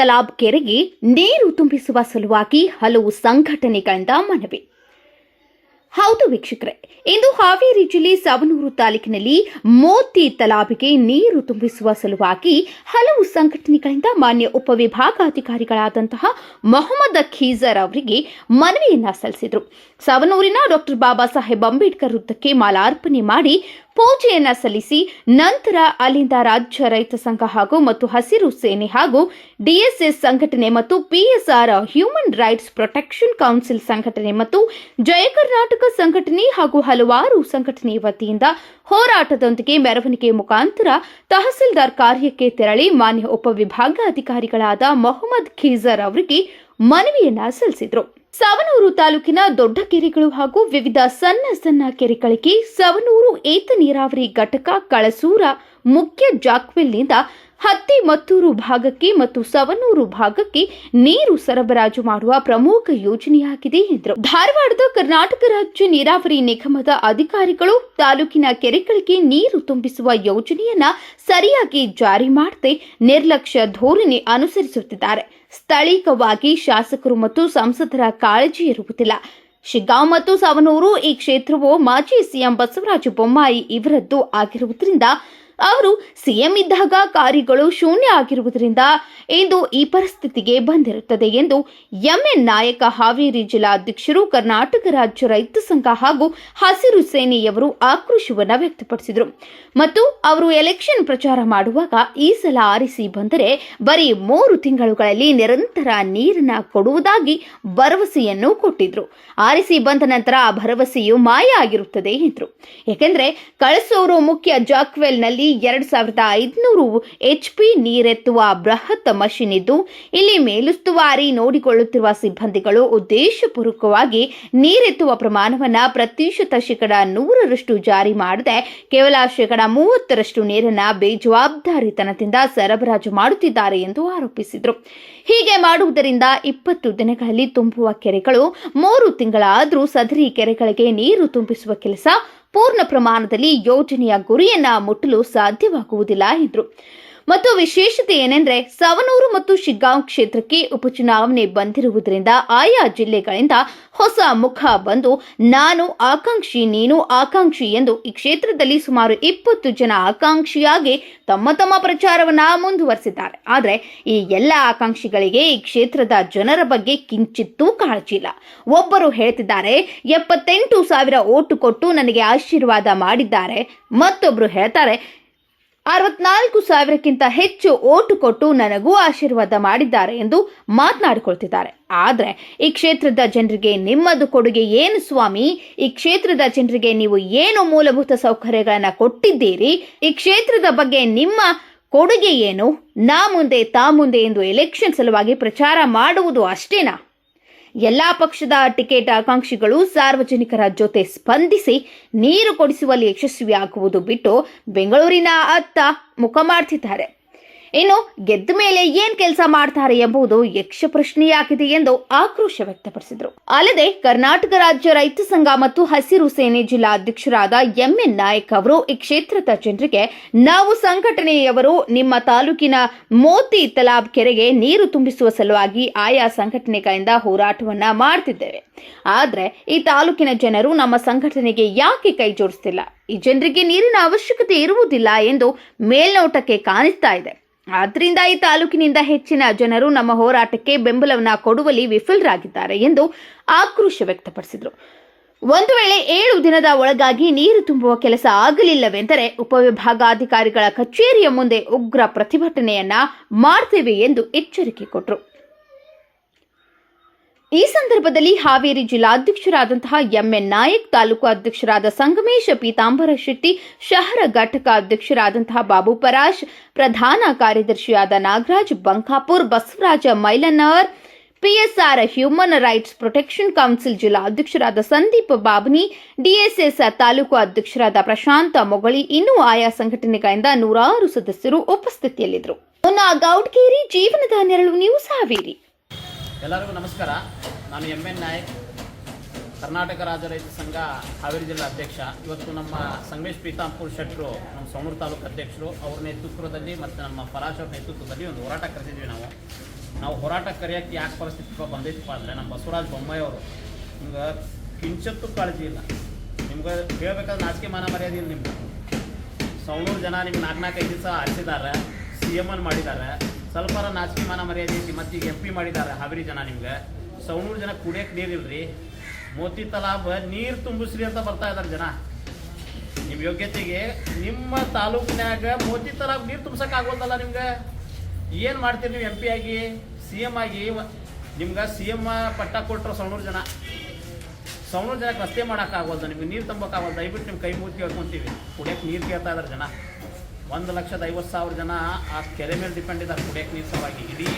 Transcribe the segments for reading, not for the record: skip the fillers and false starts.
ತಲಾಬ್ ಕೆರೆಗೆ ನೀರು ತುಂಬಿಸುವ ಸಲುವಾಗಿ ಹಲವು ಸಂಘಟನೆಗಳಿಂದ ಮನವಿ. ಹೌದು ವೀಕ್ಷಕರೇ, ಇಂದು ಹಾವೇರಿ ಜಿಲ್ಲೆ ಸವಣೂರು ತಾಲೂಕಿನಲ್ಲಿ ಮೋತಿ ತಲಾಬಿಗೆ ನೀರು ತುಂಬಿಸುವ ಸಲುವಾಗಿ ಹಲವು ಸಂಘಟನೆಗಳಿಂದ ಮಾನ್ಯ ಉಪವಿಭಾಗಾಧಿಕಾರಿಗಳಾದಂತಹ ಮೊಹಮ್ಮದ್ ಖೀಜರ್ ಅವರಿಗೆ ಮನವಿಯನ್ನ ಸಲ್ಲಿಸಿದರು. ಸವಣೂರಿನ ಡಾಕ್ಟರ್ ಬಾಬಾ ಸಾಹೇಬ್ ಅಂಬೇಡ್ಕರ್ ವೃತ್ತಕ್ಕೆ ಮಾಲಾರ್ಪಣೆ ಮಾಡಿ ಪೂಜೆಯನ್ನ ಸಲ್ಲಿಸಿ ನಂತರ ಅಲ್ಲಿಂದ ರಾಜ್ಯ ರೈತ ಸಂಘ ಮತ್ತು ಹಸಿರು ಸೇನೆ ಹಾಗೂ ಡಿಎಸ್ಎಸ್ ಸಂಘಟನೆ ಮತ್ತು PSR human rights protection council ಸಂಘಟನೆ ಮತ್ತು ಜಯ ಕರ್ನಾಟಕ ಸಂಘಟನೆ ಹಾಗೂ ಹಲವಾರು ಸಂಘಟನೆ ವತಿಯಿಂದ ಹೋರಾಟದೊಂದಿಗೆ ಮೆರವಣಿಗೆ ಮುಖಾಂತರ ತಹಸೀಲ್ದಾರ್ ಕಾರ್ಯಕ್ಕೆ ತೆರಳಿ ಮಾನ್ಯ ಉಪವಿಭಾಗಾಧಿಕಾರಿಗಳಾದ ಮೊಹಮ್ಮದ್ ಖೀಜರ್ ಅವರಿಗೆ ಮನವಿಯನ್ನ ಸಲ್ಲಿಸಿದರು. ಸವಣೂರು ತಾಲೂಕಿನ ದೊಡ್ಡ ಕೆರೆಗಳು ಹಾಗೂ ವಿವಿಧ ಸಣ್ಣ ಕೆರೆಗಳಿಗೆ ಸವಣೂರು ಏತ ನೀರಾವರಿ ಘಟಕ ಕಳಸೂರ ಮುಖ್ಯ ಜಾಕ್ವೆಲ್ನಿಂದ ಹತ್ತಿಮತ್ತೂರು ಭಾಗಕ್ಕೆ ಮತ್ತು ಸವಣೂರು ಭಾಗಕ್ಕೆ ನೀರು ಸರಬರಾಜು ಮಾಡುವ ಪ್ರಮುಖ ಯೋಜನೆಯಾಗಿದೆ ಎಂದರು. ಧಾರವಾಡದ ಕರ್ನಾಟಕ ರಾಜ್ಯ ನೀರಾವರಿ ನಿಗಮದ ಅಧಿಕಾರಿಗಳು ತಾಲೂಕಿನ ಕೆರೆಗಳಿಗೆ ನೀರು ತುಂಬಿಸುವ ಯೋಜನೆಯನ್ನ ಸರಿಯಾಗಿ ಜಾರಿ ಮಾಡದೆ ನಿರ್ಲಕ್ಷ್ಯ ಧೋರಣೆ ಅನುಸರಿಸುತ್ತಿದ್ದಾರೆ. ಸ್ಥಳೀಯವಾಗಿ ಶಾಸಕರು ಮತ್ತು ಸಂಸದರ ಕಾಳಜಿ ಇರುವುದಿಲ್ಲ. ಶಿಗ್ಗಾಂವ್ ಮತ್ತು ಸವಣೂರು ಈ ಕ್ಷೇತ್ರವು ಮಾಜಿ ಸಿಎಂ ಬಸವರಾಜ ಬೊಮ್ಮಾಯಿ ಇವರದ್ದು ಆಗಿರುವುದರಿಂದ ಅವರು ಸಿಎಂ ಇದ್ದಾಗ ಕಾರ್ಯಗಳು ಶೂನ್ಯ ಆಗಿರುವುದರಿಂದ ಇಂದು ಈ ಪರಿಸ್ಥಿತಿಗೆ ಬಂದಿರುತ್ತದೆ ಎಂದು ಎಂಎನ್ ನಾಯಕ ಹಾವೇರಿ ಜಿಲ್ಲಾಧ್ಯಕ್ಷರು ಕರ್ನಾಟಕ ರಾಜ್ಯ ರೈತ ಸಂಘ ಹಾಗೂ ಹಸಿರು ಸೇನೆಯವರು ಆಕ್ರೋಶವನ್ನು ವ್ಯಕ್ತಪಡಿಸಿದರು. ಮತ್ತು ಅವರು ಎಲೆಕ್ಷನ್ ಪ್ರಚಾರ ಮಾಡುವಾಗ ಈ ಸಲ ಆರಿಸಿ ಬಂದರೆ ಬರೀ 3 ತಿಂಗಳುಗಳಲ್ಲಿ ನಿರಂತರ ನೀರನ್ನ ಕೊಡುವುದಾಗಿ ಭರವಸೆಯನ್ನು ಕೊಟ್ಟಿದ್ರು. ಆರಿಸಿ ಬಂದ ನಂತರ ಆ ಭರವಸೆಯು ಮಾಯ ಆಗಿರುತ್ತದೆ ಎಂದರು. ಏಕೆಂದರೆ ಕಳಸೂರು ಮುಖ್ಯ ಜಾಕ್ವೆಲ್ನಲ್ಲಿ 2500 HP ನೀರೆತ್ತುವ ಬೃಹತ್ ಮಷಿನ್ ಇದ್ದು ಇಲ್ಲಿ ಮೇಲುಸ್ತುವಾರಿ ನೋಡಿಕೊಳ್ಳುತ್ತಿರುವ ಸಿಬ್ಬಂದಿಗಳು ಉದ್ದೇಶಪೂರ್ವಕವಾಗಿ ನೀರೆತ್ತುವ ಪ್ರಮಾಣವನ್ನು ಪ್ರತಿಶತ 100% ಜಾರಿ ಮಾಡದೆ ಕೇವಲ 30% ನೀರನ್ನ ಬೇಜವಾಬ್ದಾರಿತನದಿಂದ ಸರಬರಾಜು ಮಾಡುತ್ತಿದ್ದಾರೆ ಎಂದು ಆರೋಪಿಸಿದರು. ಹೀಗೆ ಮಾಡುವುದರಿಂದ 20 ದಿನಗಳಲ್ಲಿ ತುಂಬುವ ಕೆರೆಗಳು 3 ತಿಂಗಳಾದರೂ ಸದರಿ ಕೆರೆಗಳಿಗೆ ನೀರು ತುಂಬಿಸುವ ಕೆಲಸ ಪೂರ್ಣ ಪ್ರಮಾಣದಲ್ಲಿ ಯೋಜನೆಯ ಗುರಿಯನ್ನ ಮುಟ್ಟಲು ಸಾಧ್ಯವಾಗುವುದಿಲ್ಲ ಎಂದರು. ಮತ್ತು ವಿಶೇಷತೆ ಏನೆಂದರೆ ಸವಣೂರು ಮತ್ತು ಶಿಗ್ಗಾಂವ್ ಕ್ಷೇತ್ರಕ್ಕೆ ಉಪಚುನಾವಣೆ ಬಂದಿರುವುದರಿಂದ ಆಯಾ ಜಿಲ್ಲೆಗಳಿಂದ ಹೊಸ ಮುಖ ಬಂದು ನಾನು ಆಕಾಂಕ್ಷಿ ನೀನು ಆಕಾಂಕ್ಷಿ ಎಂದು ಈ ಕ್ಷೇತ್ರದಲ್ಲಿ ಸುಮಾರು 20 ಜನ ಆಕಾಂಕ್ಷಿಯಾಗಿ ತಮ್ಮ ಪ್ರಚಾರವನ್ನ ಮುಂದುವರೆಸಿದ್ದಾರೆ. ಆದರೆ ಈ ಎಲ್ಲ ಆಕಾಂಕ್ಷಿಗಳಿಗೆ ಈ ಕ್ಷೇತ್ರದ ಜನರ ಬಗ್ಗೆ ಕಿಂಚಿತ್ತೂ ಕಾಳಜಿ ಇಲ್ಲ. ಒಬ್ಬರು ಹೇಳ್ತಿದ್ದಾರೆ 78,000 ಓಟು ಕೊಟ್ಟು ನನಗೆ ಆಶೀರ್ವಾದ ಮಾಡಿದ್ದಾರೆ, ಮತ್ತೊಬ್ಬರು ಹೇಳ್ತಾರೆ 64,000ಕ್ಕಿಂತ ಹೆಚ್ಚು ಓಟು ಕೊಟ್ಟು ನನಗೂ ಆಶೀರ್ವಾದ ಮಾಡಿದ್ದಾರೆ ಎಂದು ಮಾತನಾಡಿಕೊಳ್ತಿದ್ದಾರೆ. ಆದರೆ ಈ ಕ್ಷೇತ್ರದ ಜನರಿಗೆ ನಿಮ್ಮದು ಕೊಡುಗೆ ಏನು ಸ್ವಾಮಿ? ಈ ಕ್ಷೇತ್ರದ ಜನರಿಗೆ ನೀವು ಏನು ಮೂಲಭೂತ ಸೌಕರ್ಯಗಳನ್ನು ಕೊಟ್ಟಿದ್ದೀರಿ? ಈ ಕ್ಷೇತ್ರದ ಬಗ್ಗೆ ನಿಮ್ಮ ಕೊಡುಗೆ ಏನು? ನಾ ಮುಂದೆ ತಾ ಮುಂದೆ ಎಂದು ಎಲೆಕ್ಷನ್ ಸಲುವಾಗಿ ಪ್ರಚಾರ ಮಾಡುವುದು ಅಷ್ಟೇನಾ? ಎಲ್ಲಾ ಪಕ್ಷದ ಟಿಕೆಟ್ ಆಕಾಂಕ್ಷಿಗಳು ಸಾರ್ವಜನಿಕರ ಜೊತೆ ಸ್ಪಂದಿಸಿ ನೀರು ಕೊಡಿಸುವಲ್ಲಿ ಯಶಸ್ವಿಯಾಗುವುದು ಬಿಟ್ಟು ಬೆಂಗಳೂರಿನ ಅತ್ತ ಮುಖ ಮಾಡ್ತಿದ್ದಾರೆ. ಇನ್ನು ಗೆದ್ದ ಮೇಲೆ ಏನ್ ಕೆಲಸ ಮಾಡ್ತಾರೆ ಎಂಬುದು ಯಕ್ಷ ಪ್ರಶ್ನೆಯಾಗಿದೆ ಎಂದು ಆಕ್ರೋಶ ವ್ಯಕ್ತಪಡಿಸಿದರು. ಅಲ್ಲದೆ ಕರ್ನಾಟಕ ರಾಜ್ಯ ರೈತ ಸಂಘ ಮತ್ತು ಹಸಿರು ಸೇನೆ ಜಿಲ್ಲಾ ಅಧ್ಯಕ್ಷರಾದ ಎಂಎನ್ ನಾಯಕ್ ಅವರು ಈ ಕ್ಷೇತ್ರದ ಜನರಿಗೆ ನಾವು ಸಂಘಟನೆಯವರು ನಿಮ್ಮ ತಾಲೂಕಿನ ಮೋತಿ ತಲಾಬ್ ಕೆರೆಗೆ ನೀರು ತುಂಬಿಸುವ ಸಲುವಾಗಿ ಆಯಾ ಸಂಘಟನೆಗಳಿಂದ ಹೋರಾಟವನ್ನ ಮಾಡ್ತಿದ್ದೇವೆ. ಆದ್ರೆ ಈ ತಾಲೂಕಿನ ಜನರು ನಮ್ಮ ಸಂಘಟನೆಗೆ ಯಾಕೆ ಕೈ ಜೋಡಿಸ್ತಿಲ್ಲ? ಈ ಜನರಿಗೆ ನೀರಿನ ಅವಶ್ಯಕತೆ ಇರುವುದಿಲ್ಲ ಎಂದು ಮೇಲ್ನೋಟಕ್ಕೆ ಕಾಣಿಸ್ತಾ ಇದೆ. ಆದ್ದರಿಂದ ಈ ತಾಲೂಕಿನಿಂದ ಹೆಚ್ಚಿನ ಜನರು ನಮ್ಮ ಹೋರಾಟಕ್ಕೆ ಬೆಂಬಲವನ್ನ ಕೊಡುವಲ್ಲಿ ವಿಫಲರಾಗಿದ್ದಾರೆ ಎಂದು ಆಕ್ರೋಶ ವ್ಯಕ್ತಪಡಿಸಿದರು. ಒಂದು ವೇಳೆ 7 ದಿನದ ಒಳಗಾಗಿ ನೀರು ತುಂಬುವ ಕೆಲಸ ಆಗಲಿಲ್ಲವೆಂದರೆ ಉಪವಿಭಾಗಾಧಿಕಾರಿಗಳ ಕಚೇರಿಯ ಮುಂದೆ ಉಗ್ರ ಪ್ರತಿಭಟನೆಯನ್ನ ಮಾಡ್ತೇವೆ ಎಂದು ಎಚ್ಚರಿಕೆ ಕೊಟ್ಟರು. ಈ ಸಂದರ್ಭದಲ್ಲಿ ಹಾವೇರಿ ಜಿಲ್ಲಾಧ್ಯಕ್ಷರಾದಂತಹ ಎಂಎನ್ ನಾಯಕ್, ತಾಲೂಕು ಅಧ್ಯಕ್ಷರಾದ ಸಂಗಮೇಶ ಪೀತಾಂಬರ ಶೆಟ್ಟಿ, ಶಹರ ಘಟಕ ಅಧ್ಯಕ್ಷರಾದಂತಹ ಬಾಬು ಪರಾಶ್, ಪ್ರಧಾನ ಕಾರ್ಯದರ್ಶಿಯಾದ Nagaraj Bankapur, Basavaraja Mailannavar, PSR human rights protection council ಜಿಲ್ಲಾ ಅಧ್ಯಕ್ಷರಾದ ಸಂದೀಪ್ ಬಾಬನಿ, ಡಿಎಸ್ಎಸ್ ತಾಲೂಕು ಅಧ್ಯಕ್ಷರಾದ ಪ್ರಶಾಂತ ಮೊಗಳಿ, ಇನ್ನೂ ಆಯಾ ಸಂಘಟನೆಗಳಿಂದ 100 ಸದಸ್ಯರು ಉಪಸ್ಥಿತಿಯಲ್ಲಿದ್ದರು. ಗೌಡ್ಕೇರಿ, ಜೀವನದ ನೆರಳು ನ್ಯೂಸ್ ಹಾವೇರಿ. ಎಲ್ಲರಿಗೂ ನಮಸ್ಕಾರ. ನಾನು ಎಂಎನ್ ನಾಯಕ್, ಕರ್ನಾಟಕ ರಾಜ್ಯ ರೈತ ಸಂಘ ಹಾವೇರಿ ಜಿಲ್ಲಾ ಅಧ್ಯಕ್ಷ. ಇವತ್ತು ನಮ್ಮ ಸಂಗಮೇಶ್ ಪೀತಾಂಪುರ್ ಶೆಟ್ಟರು, ನಮ್ಮ ಸವಣೂರು ತಾಲೂಕು ಅಧ್ಯಕ್ಷರು, ಅವ್ರ ನೇತೃತ್ವದಲ್ಲಿ ಮತ್ತು ನಮ್ಮ ಪರಾಶ್ ಅವ್ರ ನೇತೃತ್ವದಲ್ಲಿ ಒಂದು ಹೋರಾಟ ಕರೆದಿದ್ವಿ ನಾವು. ನಾವು ಹೋರಾಟ ಕರೆಯೋಕ್ಕೆ ಯಾಕೆ ಪರಿಸ್ಥಿತಿ ಬಂದೈತಪ್ಪ ಅಂದರೆ ನಮ್ಮ ಬಸವರಾಜ ಬೊಮ್ಮಾಯಿ ಅವರು ನಿಮ್ಗೆ ಕಿಂಚತ್ತೂ ಕಾಳಜಿ ಇಲ್ಲ. ನಿಮ್ಗೆ ಹೇಳ್ಬೇಕಾದ್ರೆ ನಾಚಿಕೆ ಮಾನ ಮರ್ಯಾದೆ ಇಲ್ಲ. ನಿಮ್ಗೆ ಸವಣೂರು ಜನ ನಿಮ್ಗೆ 4-5 ದಿವಸ ಆರಿಸಿದ್ದಾರೆ, CM ಮಾಡಿದ್ದಾರೆ, ಸ್ವಲ್ಪ ನಾಚಿಕೆ ಮಾನ ಮರ್ಯಾದೆ ಐತಿ. ಮತ್ತು ಈಗ MP ಮಾಡಿದ್ದಾರೆ ಹಾವೇರಿ ಜನ. ನಿಮ್ಗೆ ಸವಣೂರು ಜನ ಕುಡಿಯೋಕ್ಕೆ ನೀರಿಲ್ರಿ. ಮೋತಿ ತಲಾಬ್ ನೀರು ತುಂಬಿಸ್ರಿ ಅಂತ ಬರ್ತಾ ಇದ್ದಾರೆ ಜನ. ನಿಮ್ಮ ಯೋಗ್ಯತೆಗೆ ನಿಮ್ಮ ತಾಲೂಕಿನಾಗ ಮೋತಿ ತಲಾಬ್ ನೀರು ತುಂಬಿಸೋಕ್ಕಾಗೋದಲ್ಲ. ನಿಮ್ಗೆ ಏನು ಮಾಡ್ತೀರಿ ನೀವು MP ಆಗಿ CM ಆಗಿ? ನಿಮ್ಗೆ CM ಪಟ್ಟ ಕೊಟ್ಟರು ಸವಣೂರು ಜನಕ್ಕೆ ರಸ್ತೆ ಮಾಡೋಕ್ಕಾಗೋದು, ನಿಮ್ಗೆ ನೀರು ತುಂಬೋಕ್ಕಾಗೋದು. ದಯವಿಟ್ಟು ನಿಮ್ಮ ಕೈ ಮುಗಿ ಕೇಳ್ಕೊತೀವಿ. ಕುಡಿಯೋಕ್ಕೆ ನೀರು ಕೇಳ್ತಾ ಇದ್ದಾರೆ ಜನ. 1,50,000 ಜನ ಆ ಕೆರೆ ಮೇಲೆ ಡಿಪೆಂಡ್ ಇದ್ದಾರೆ ಕುಡಿಯೋಕ್ಕೆ ನೀರು ಸಲುವಾಗಿ. ಇಡೀ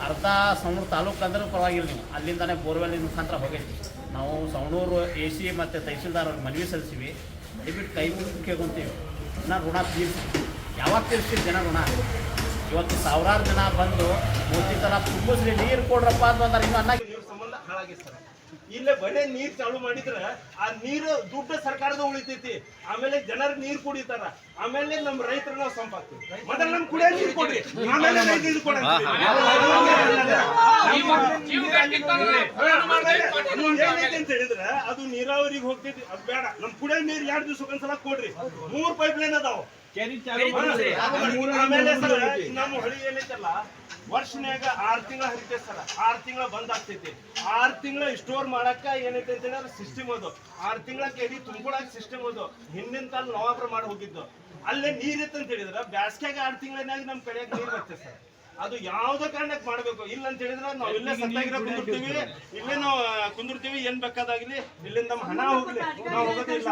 ಅರ್ಧ ಸವಣೂರು ತಾಲೂಕು ಅಂದ್ರೆ ಪರವಾಗಿಲ್ಲ. ನೀವು ಅಲ್ಲಿಂದನೇ ಬೋರ್ವೆಲ್ ಮುಖಾಂತರ ಹೋಗೈತಿ. ನಾವು ಸವಣೂರು AC ಮತ್ತು ತಹಸೀಲ್ದಾರ್ ಅವ್ರಿಗೆ ಮನವಿ ಸಲ್ಲಿಸಿವಿ. ದಯವಿಟ್ಟು ಕೈ ಮುಗಿ ಕೇಳ್ಕೊತೀವಿ. ನಾನು ಋಣ ತೀರಿಸಿ ಯಾವಾಗ ತೀರಿಸ್ತೀವಿ ಜನ ಋಣ? ಇವತ್ತು ಸಾವಿರಾರು ಜನ ಬಂದು ಮೋತಿ ತರ ತುಂಬಿಸ್ರಿ, ನೀರು ಕೊಡ್ರಪ್ಪ ಅಂತ ಅಂತಾರೆ. ಇನ್ನು ಅನ್ನ ಸಂಬಂಧ ಹಾಳಾಗಿರ್ತಾರೆ. ಇಲ್ಲೇ ಬಡೇ ನೀರ್ ಚಾಲು ಮಾಡಿದ್ರ ಆ ನೀರು ದುಡ್ಡು ಸರ್ಕಾರದ ಉಳಿತೈತಿ. ಆಮೇಲೆ ಜನರು ನೀರ್ ಕುಡಿತಾರ. ಆಮೇಲೆ ನಮ್ಮ ರೈತರ ನಾವು ಸಂಪಾಗ್ತೀವಿ. ಮೊದಲ ನಮ್ ಕುಡಿಯೋ ನೀರ್ ಕೊಡ್ರಿ, ಆಮೇಲೆ ರೈತರಿಗೆ ಕೊಡ ಅಂತ ಹೇಳಿದ್ರ ಅದು ನೀರಾವರಿಗೆ ಹೋಗ್ತೈತಿ. ಅದು ಬೇಡ. ನಮ್ ಕುಡಿಯೋ ನೀರ್ 2 ದಿವಸಕ್ಕೊಂದ್ಸಲ ಕೊಡ್ರಿ. 3 ಪೈಪ್ ಲೈನ್ ಅದಾವ. ಆಮೇಲೆ ಸರ್ ನಮ್ಮ ಹೊಳಿ ಏನೈತಲ್ಲ ವರ್ಷನ್ಯಾಗ 6 ತಿಂಗಳ ಹರಿತೈತೆ ಸರ್. 6 ತಿಂಗಳ ಬಂದ್ ಆಗ್ತೈತಿ. 6 ತಿಂಗಳ ಸ್ಟೋರ್ ಮಾಡಕ್ಕ ಏನೈತೆ ಅಂತ ಹೇಳಿದ್ರೆ ಸಿಸ್ಟಮ್ ಅದು. 6 ತಿಂಗಳ ಕೆಡಿ ತುಂಬಿಕೊಳಕ್ ಸಿಸ್ಟಮ್ ಅದು. ಹಿಂದಿನ ಕಾಲ ನವಾಬ್ರ ಮಾಡಿ ಹೋಗಿದ್ದು. ಅಲ್ಲೇ ನೀರ್ ಇತ್ತು ಅಂತ ಹೇಳಿದ್ರೆ ಬ್ಯಾಸ್ಗ್ಯಾಗ 6 ತಿಂಗಳನ್ನಾಗಿ ನಮ್ ಕಡೆಯಾಗ ನೀರ್ ಬರ್ತದೆ ಸರ್. ಅದು ಯಾವ್ದೋ ಕಾರಣಕ್ಕೆ ಮಾಡ್ಬೇಕು. ಇಲ್ಲ ಅಂತ ಹೇಳಿದ್ರೆ ನಾವು ಇಲ್ಲೇ ಸತ್ತಾಗಿರೋ ಕುಂದಿರ್ತೀವಿ, ಇಲ್ಲೇ ನಾವು ಕುಂದಿರ್ತೀವಿ. ಏನ್ ಬೇಕಾದಾಗ್ಲಿ ಇಲ್ಲಿಂದ ನಮ್ಮ ಹಣ ಹೋಗ್ಲಿ, ನಾವು ಹೋಗೋದಿಲ್ಲ.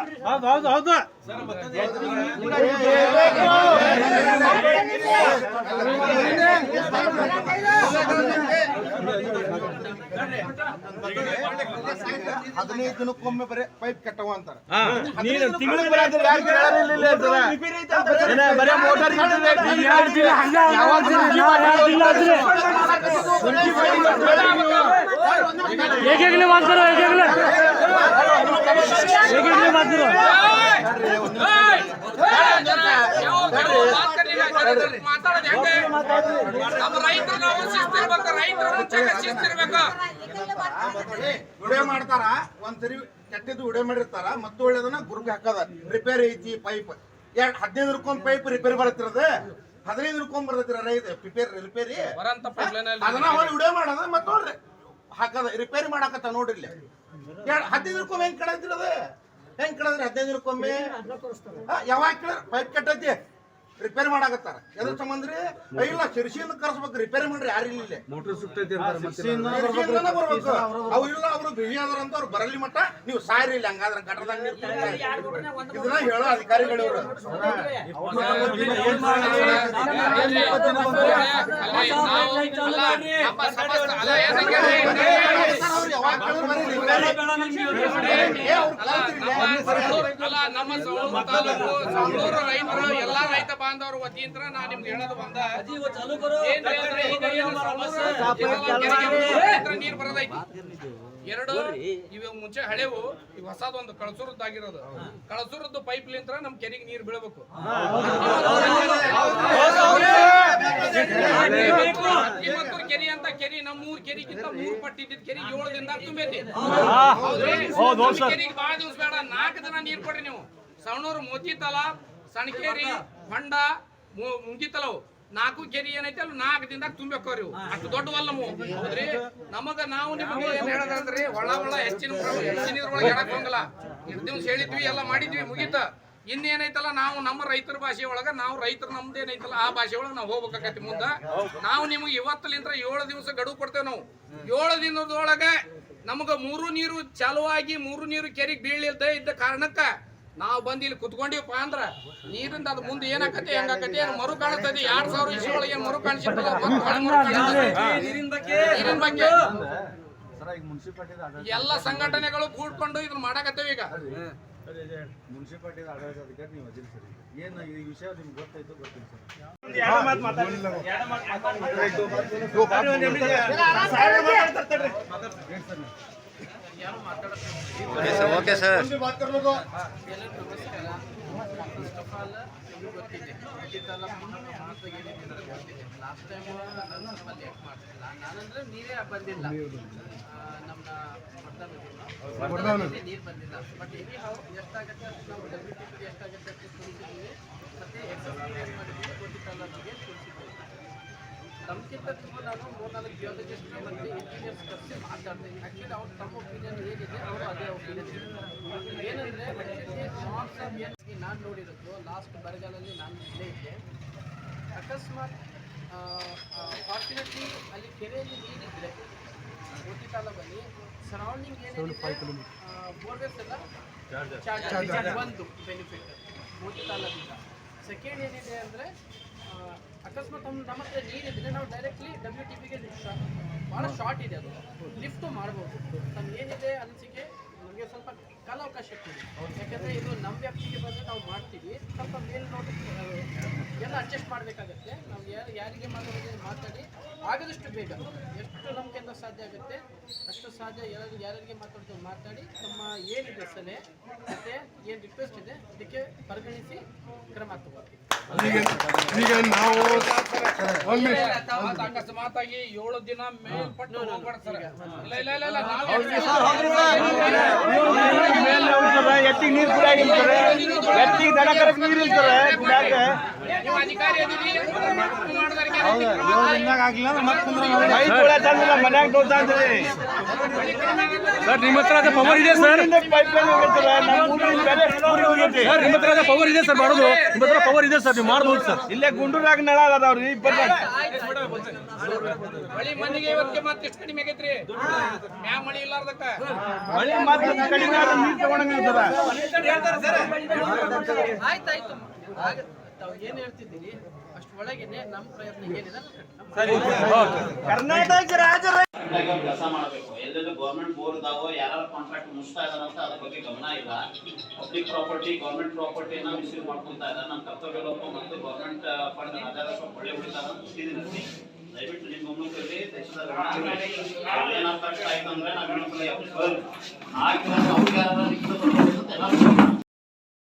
ಹದಿನೈದು ದಿನಕ್ಕೊಮ್ಮೆ ಬರೀ ಪೈಪ್ ಕಟ್ಟವ ಅಂತಾರೆ. ವಿಡಿಯೋ ಮಾಡ್ತಾರ, ಒಂದ್ಸರಿ ಕೆಟ್ಟದ್ದು ವಿಡಿಯೋ ಮಾಡಿರ್ತಾರ, ಮತ್ತೆ ಒಳ್ಳೇದನ್ನ ಗುರುಗ್ ಹಾಕದ. ರಿಪೇರಿ ಐತಿ ಪೈಪ್ 15 ದಿನಕ್ಕೊಮ್ಮೆ ಪೈಪ್ ರಿಪೇರಿ ಬರತ್ತಿರದ, 15 ದಿನಕ್ಕೊಮ್ಮೆ ಬರ್ತೈತಿ ರಿಪೇರಿ. ಅದನ್ನ ಹೊಳಿ ವಿಡಿಯೋ ಮಾಡದ ಮತ್ತೆ ನೋಡ್ರಿ ಹಾಕದ ರಿಪೇರಿ ಮಾಡಾಕತ್ತ ನೋಡ್ರಿ. ಇಲ್ಲಿ 15 ದಿನಕ್ಕೊಮ್ಮೆ ಹೆಂಗ್ ಕಡತಿರದ? ಹೆಂಗ್ ಕಡದ್ರಿ 15 ದಿನಕ್ಕೊಮ್ಮೆ? ಯಾವಾಗ ಪೈಪ್ ಕೆಟ್ಟೈತಿ ರಿಪೇರಿ ಮಾಡಾಕತ್ತಾರ. ಎದ್ರ ಸಂಬಂಧ ರೀ? ಇಲ್ಲ ಶಿರ್ಸಿಯಿಂದ ಕರ್ಸ್ಬೇಕು, ರಿಪೇರಿ ಮಾಡ್ರಿ. ಯಾರು ಇಲ್ಲ ಮೋಟರ್ ಸುಟ್ಟೈತಿ ಬರ್ಬೇಕು. ಅವು ಇಲ್ಲ ಅವ್ರು ಬಿಜಿ ಅದಾರ ಅಂತ ಅವ್ರು ಬರಲಿ ಮಟ್ಟ ನೀವು ಸಾಯ್ರಿ ಇಲ್ಲ. ಹಂಗಾದ್ರೆ ಗಟ್ಟರದಾಗ ನೀರು ಇದನ್ನ ಹೇಳೋ ಅಧಿಕಾರಿಗಳು ಇವ್ರು. ಎಲ್ಲಾ ರೈತ ಬಾಂಧವರ ವತಿಯಿಂದ ನಾನು ನಿಮ್ಗೆ ಹೇಳೋದು ಬಂದ ನೀರು ಬರೋದೈತಿ. 2 ಇವು ಮುಂಚೆ ಹಳೆವು, ಈಗ ಹೊಸದೊಂದು ಕಳಸೂರದ್ದಾಗಿರೋದು. ಕಳಸೂರದ್ದು ಪೈಪ್ ಲಿಂತ್ರ ನಮ್ ಕೆರೆಗೆ ನೀರು ಬೀಳಬೇಕು. ಕೆರೆ ಅಂತ ಕೆರೆ ನಮ್ಮೂರ್ ಕೆರೆಗಿಂತ 3 ಪಟ್ಟಿದ್ದ ಕೆರೆ 7 ದಿನದಾಗ ತುಂಬೈತಿ. ಕೆರೆಗೆ ಬಾಳ ದಿವಸ ಬೇಡ, 4 ದಿನ ನೀರ್ ಕೊಡ್ರಿ ನೀವು. ಸವಣೂರು ಮೋತಿ ತಲಾಬ್, ಸಣ್ಕೇರಿ, ಹೊಂಡ, ಮುಂಗಿತಲವು 4 ಕೆರೆ ಏನೈತಿ ಅಲ್ಲ 4 ದಿನದಾಗ ತುಂಬೇಕೋರಿ. ಅಷ್ಟು ದೊಡ್ಡವಲ್ಲ ಹೌದ್ರಿ. ನಮಗ ನಾವು ನಿಮಗೆ ಏನ್ ಹೇಳೋದಂದ್ರಿ, ಒಳ ಹೆಚ್ಚಿನ ಇದ್ರೊಳಗೆ ಹೇಳಕ್ ಹೋಗಲ್ಲ. ದಿವ್ಸ ಹೇಳಿದ್ವಿ, ಎಲ್ಲ ಮಾಡಿದ್ವಿ, ಮುಗೀತ. ಇನ್ನೇನೈತಲ್ಲ ನಾವು ನಮ್ಮ ರೈತರ ಭಾಷೆ ಒಳಗ ನಾವು ರೈತರು ನಮ್ದೇನೈತಲ್ಲ ಆ ಭಾಷೆ ಒಳಗೆ ನಾವು ಹೋಗ್ಬೇಕಾಗತಿ ಮುಂದ. ನಾವು ನಿಮ್ಗೆ ಇವತ್ತಲಿಂದ 7 ದಿವಸ ಗಡುವು ಕೊಡ್ತೇವೆ. ನಾವು 7 ದಿನದೊಳಗೆ ನಮಗ 3 ನೀರು ಚಾಲುವಾಗಿ 3 ನೀರು ಕೆರೆಗೆ ಬೀಳಿಲ್ದೇ ಇದ್ದ ಕಾರಣಕ್ಕ ನಾವು ಬಂದು ಇಲ್ಲಿ ಕುತ್ಕೊಂಡಿವಪ್ಪ ಅಂದ್ರ ನೀರಿಂದ ಅದು ಮುಂದೆ ಏನಾಕತಿ ಹೆಂಗಾಕತಿ ಮರು ಕಾಣಿಸ್ತದೆ. 2000 ಇಸ್ವಿ ಒಳಗೆ ಮರು ಕಾಣಿಸಿರ್ತಲ್ಲ. ನೀರಿನ ಬಗ್ಗೆ ಎಲ್ಲ ಸಂಘಟನೆಗಳು ಕೂಡ್ಕೊಂಡು ಇದನ್ನ ಮಾಡಾಕತ್ತೇವೆ. ಈಗ ಮುನ್ಸಿಪಾಲಿಟಿ ಆಡಳಿತಾಧಿಕಾರಿ ನೀವು ಅದಿರಿ ಸರ್. ಏನು ಈ ವಿಷಯ ನಿಮ್ಗೆ ಗೊತ್ತಾಯ್ತು ಗೊತ್ತಿಲ್ಲ ಸರ್. Okay sir. ಆಲ್ ನಿಮ್ಗೆ ಗೊತ್ತಿದೆ ಮೋತಿತಾಲ ಮಹತ್ವ ಏನಿದೆ ಅಂತ ಗೊತ್ತಿದೆ. ಲಾಸ್ಟ್ ಟೈಮ್ ನಾನು ಸ್ವಲ್ಪ ಲೇಟ್ ಮಾಡ್ತಿಲ್ಲ, ನಾನಂದ್ರೆ ನೀರೇ ಬಂದಿಲ್ಲ, ನಮ್ಮ ವರ್ಧಮಾನದಲ್ಲಿ ನೀರು ಬಂದಿಲ್ಲ. ಬಟ್ ಎನಿ ಹೌ ಎಷ್ಟಾಗುತ್ತೆ ನಾವು WTP ಎಷ್ಟಾಗುತ್ತೆ ಅಂತ ತಿಳಿಸಿದ್ದೀವಿ. ಮತ್ತು ಎಕ್ಸಸ್ ಏನು ಮಾಡಿದ್ದೀವಿ ಮೋತಿತಾಲ ಬಗ್ಗೆ ತಿಳಿಸಿದ್ದೀವಿ. ನಮ್ಗಿಂತ ತುಂಬ ನಾನು 3-4 ಜಿಯಾಲಜಿಸ್ಟ್ ಮತ್ತು ಇಂಜಿನಿಯರ್ಸ್ ಕರೆಸಿ ಮಾತಾಡ್ತೀನಿ. ಆ್ಯಕ್ಚುಲಿ ಅವ್ರು ತಮ್ಮ ಒಪಿನಿಯನ್ ಏನಿದೆ ಅವರು ಅದೇ ಒಪಿನಿಯನ್ ಏನಂದರೆ ಶಾರ್ಟ್ ಟರ್ಮ್ ಏನು ನಾನು ನೋಡಿರೋದು ಲಾಸ್ಟ್ ಬರಗಾಲಲ್ಲಿ ನಾನು ಇಲ್ಲೇ ಇದ್ದೆ. ಅಕಸ್ಮಾತ್ ಫಾರ್ಚುನೇಟ್ಲಿ ಅಲ್ಲಿ ಕೆರೆಯಲ್ಲಿ ನೀರಿದ್ದರೆ ಮೋತಿತಾಲ ಬಳಿ ಸರೌಂಡಿಂಗ್ ಏನಿದೆ ಬೋರ್ವೆಲ್ಸ್ ಎಲ್ಲ ಚಾರ್ಜ್ ಒಂದು ಬೆನಿಫಿಟ್ ಮೋತಿತಾಲದಿಂದ. ಸೆಕೆಂಡ್ ಏನಿದೆ ಅಂದರೆ ಅಕಸ್ಮಾತ್ ನಮ್ಮ ಹತ್ರ ನೀರಿದ್ರೆ ನಾವು ಡೈರೆಕ್ಟ್ಲಿ WTPಗೆ ಭಾಳ ಶಾರ್ಟ್ ಇದೆ, ಅದು ಲಿಫ್ಟು ಮಾಡ್ಬೋದು. ನಮ್ಗೆ ಏನಿದೆ ಅನಿಸಿಕೆ ನಮಗೆ ಸ್ವಲ್ಪ ಕಾಲಾವಕಾಶ ಕೊಡಿ, ಯಾಕೆಂದರೆ ಇದು ನಮ್ಮ ವ್ಯಾಪ್ತಿಗೆ ಬಂದರೆ ನಾವು ಮಾಡ್ತೀವಿ. ಸ್ವಲ್ಪ ಮೇಲ್ನೋಟ ಎಲ್ಲ ಅಡ್ಜಸ್ಟ್ ಮಾಡಬೇಕಾಗತ್ತೆ. ನಾವು ಯಾರಿಗೆ ಮಾತಾಡಿ ಆಗದಷ್ಟು ಬೇಗ ಎಷ್ಟು ನಮಗೆಲ್ಲ ಸಾಧ್ಯ ಆಗುತ್ತೆ ಅಷ್ಟು ಸಾಧ್ಯ ಯಾರಿಗೆ ಮಾತಾಡಿ ನಮ್ಮ ಏನಿದೆ ಸಲಹೆ ಮತ್ತು ಏನು ರಿಕ್ವೆಸ್ಟ್ ಇದೆ ಅದಕ್ಕೆ ಪರಿಗಣಿಸಿ ಕ್ರಮ ತಗೋತೀವಿ. ಈಗ ನಾವು ಅಕಸ್ಮಾತಾಗಿ 7 ದಿನ ಮೇಲ್ಪಟ್ಟು ಹೋಗ್ಬಾರ್ದು ಸರ್. ಎತ್ತಿಗೆ ನೀರು ಕುಡಿಯಾಗಿರ್ತಾರೆ, ಎತ್ತಿಗೆ ದನ ಕರಕ್ ನೀರು ಇರ್ತಾರೆ ಕುಡಿಯಾಕ. ನೀವು ಅಧಿಕಾರಿ ಅದೀರಿ, ಮನ್ಯಾಗ ನೋಡ್ತಾಂದ್ರಿ ಸರ್ ನಿಮ್ಮ ಹತ್ರ ಅದ ಪವರ್ ಇದೆ ಸರ್, ಪೈಪ್ ಲೈನ್ ಹೋಗಿರ್ತಾರೆ. ನಮ್ಮ ಊರಿನ ಬೇರೆ ಊರಿಗೆ ಹೋಗೈತಿ. ಸರ್ ನಿಮ್ಮ ಹತ್ರ ಅದ ಪವರ್ ಇದೆ ಸರ್, ಮಾಡೋದು ನಿಮ್ಮ ಹತ್ರ ಪವರ್ ಇದೆ ಸರ್, ನೀವು ಮಾಡ್ಬೋದು ಸರ್. ಇಲ್ಲೇ ಗುಂಡೂರಾಗ ನಳ ಅದಾವ್ರಿ. ಮಳಿ ಮನೆಗೆ ಇವತ್ತಿಗೆ ಮತ್ತೆ ಎಷ್ಟು ಕಡಿಮೆ ಆಗೈತ್ರಿ? ಮ್ಯಾಗ ಮಳಿ ಇಲ್ಲಾರ್ದಕ್ಕ ಮಳೆ ಮಾತ್ರ ಕಡಿಮೆ ಆದ್ರೆ ನೀರು ತಗೊಂಡಂಗಿರ್ತದ. ಆಯ್ತಾಯ್ತು, ತಾವು ಏನು ಹೇಳ್ತಿದ್ದೀರಿ ಅಷ್ಟು ಒಳಗೇನೆ ನಮ್ಮ ಪ್ರಯತ್ನ ಏನಿದೆ ಕರ್ನಾಟಕ ರಾಜ್ಯ ಕೆಲಸ ಮಾಡಬೇಕು. ಎಲ್ಲೆಲ್ಲೂ ಗೌರ್ಮೆಂಟ್ ಬೋರ್ ಇದಾವೋ, ಯಾರು ಕಾಂಟ್ರಾಕ್ಟ್ ಮುಗಿಸ್ತಾ ಇದಾರ ಅಂತ ಅದ್ರ ಬಗ್ಗೆ ಗಮನ ಇಲ್ಲ. ಪಬ್ಲಿಕ್ ಪ್ರಾಪರ್ಟಿ ಗೌರ್ಮೆಂಟ್ ಪ್ರಾಪರ್ಟಿನ ಮಿಸ್ಯೂಸ್ ಮಾಡ್ಕೊಂತಾ ಇದ್ದಾರೆ. ನಮ್ಮ ಕರ್ತವ್ಯ ಲೋಪ ಮತ್ತು ಗೌರ್ಮೆಂಟ್ ಫಂಡ್ ರಾಜಾರಸ್ವ ಒಳ್ಳೆ ಬಿಡ್ತಾರ ಅಂತ ಗೊತ್ತಿದ್ದೀನಿ. ದಯವಿಟ್ಟು ನಿಮ್ಮ ಗಮನಕ್ಕೆ ಇರಲಿ, ದೇಶದ ಗಮನ ಏನಾದ್ರು ಕಷ್ಟ ಆಯ್ತು ಅಂದ್ರೆ ನಾವು ಇನ್ನೊಂದ್ಸಲ ಆ ಕೆಲಸ ಅವ್ರಿಗೆ ಯಾರು ಎಲ್ಲ